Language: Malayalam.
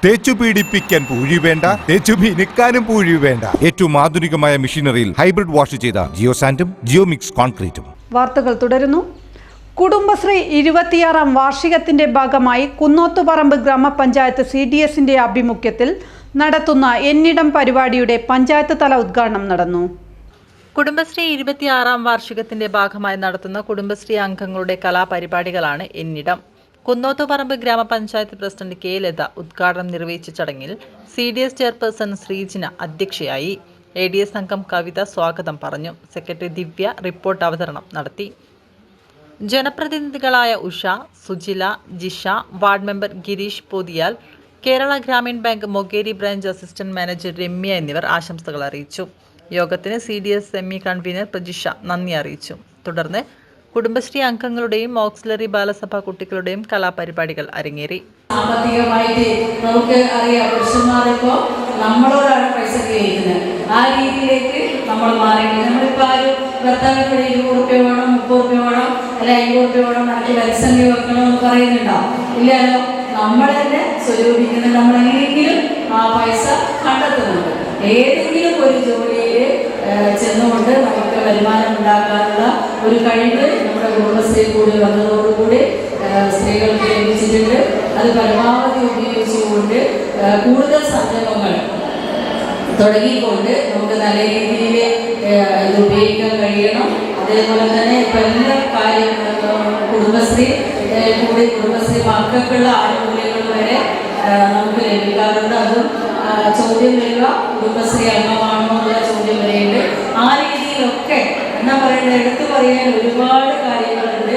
തേച്ചു പീഡിപ്പിക്കാൻ പൂഴി വേണ്ട, തേച്ചു മിനുക്കാനും പൂഴി വേണ്ട. ഏറ്റവും ആധുനികമായ മെഷീനറിയിൽ ഹൈബ്രിഡ് വാഷ് ചെയ്ത ജിയോ സാൻഡും ജിയോ മിക്സ് കോൺക്രീറ്റും. വാർത്തകൾ തുടരുന്നു. കുടുംബശ്രീ 26ാം വാർഷികത്തിന്റെ ഭാഗമായി കുന്നോത്തുപറമ്പ് ഗ്രാമപഞ്ചായത്ത് CDSന്റെ ആഭിമുഖ്യത്തിൽ നടത്തുന്ന എന്നിടം പരിപാടിയുടെ പഞ്ചായത്ത് തല ഉദ്ഘാടനം നടന്നു. കുടുംബശ്രീ 26ാം വാർഷികത്തിന്റെ ഭാഗമായി നടത്തുന്ന കുടുംബശ്രീ അംഗങ്ങളുടെ കലാപരിപാടികളാണ് എന്നിടം. കുന്നോത്തുപറമ്പ് ഗ്രാമപഞ്ചായത്ത് പ്രസിഡന്റ് K. ലത ഉദ്ഘാടനം നിർവഹിച്ച ചടങ്ങിൽ CDS ചെയർപേഴ്സൺ ശ്രീജിന അധ്യക്ഷയായി. ADS അംഗം കവിത സ്വാഗതം പറഞ്ഞു. സെക്രട്ടറി ദിവ്യ റിപ്പോർട്ട് അവതരണം നടത്തി. ജനപ്രതിനിധികളായ Usha, Sujila, Jisha, ward member Girish Pothiyal, Kerala Grameen bank Mokeri branch assistant manager Ramya എന്നിവർ ആശംസകൾ അറിയിച്ചു. യോഗത്തിന് CDS സെമി കൺവീനർ പ്രജിഷ നന്ദി അറിയിച്ചു. തുടർന്ന് കുടുംബശ്രീ അംഗങ്ങളുടെയും ഓക്സിലറി ബാലസഭ കുട്ടികളുടെയും കലാപരിപാടികൾ അരങ്ങേറി. സാമ്പത്തികമായിട്ട് നമുക്ക് അറിയാം, പുരുഷന്മാരിപ്പോൾ നമ്മളോടാണ് പൈസ കഴിക്കുന്നത്. ആ രീതിയിലേക്ക് നമ്മൾ മാറിയിട്ട് നമ്മളിപ്പോൾ ആരും ഭർത്താവിനോട് 20 റുപ്യ വേണം, 30 റുപ്യ വേണം, അല്ല 50 റുപ്യ വേണം, നമുക്ക് പരിസംഖ്യ വെക്കണമെന്ന് പറയുന്നുണ്ടോ? ഇല്ലല്ലോ. നമ്മൾ തന്നെ സ്വരൂപിക്കുന്നത്, നമ്മൾ എങ്ങനെയെങ്കിലും ആ പൈസ കണ്ടെത്തുന്നുണ്ട്. ഏതെങ്കിലും ഒരു ജോലിയിൽ ചെന്നുകൊണ്ട് നമുക്ക് വരുമാനം ഉണ്ടാക്കാനുള്ള ഒരു കഴിവ് നമ്മുടെ കുടുംബശ്രീ കൂടി വന്നതോടുകൂടി സ്ത്രീകൾക്ക് ലഭിച്ചിട്ടുണ്ട്. അത് പരമാവധി ഉപയോഗിച്ചുകൊണ്ട് കൂടുതൽ സംരംഭങ്ങൾ തുടങ്ങിക്കൊണ്ട് നമുക്ക് നല്ല രീതിയിൽ ഇത് ഉപയോഗിക്കാൻ കഴിയണം. അതേപോലെ തന്നെ ഇപ്പം എല്ലാ കാര്യങ്ങളും കുടുംബശ്രീ കൂടി കുടുംബശ്രീ മക്കൾക്കുള്ള ആനുകൂല്യങ്ങൾ വരെ നമുക്ക് ലഭിക്കാറുണ്ട്. അതും ചോദ്യം വരിക കുടുംബശ്രീ അംഗമാണോ എന്നുള്ള ചോദ്യം വരെയുണ്ട്. ആ രീതിയിലൊക്കെ എന്താ പറയുന്നത്, എടുത്തു പറയാൻ ഒരുപാട് കാര്യങ്ങളുണ്ട്.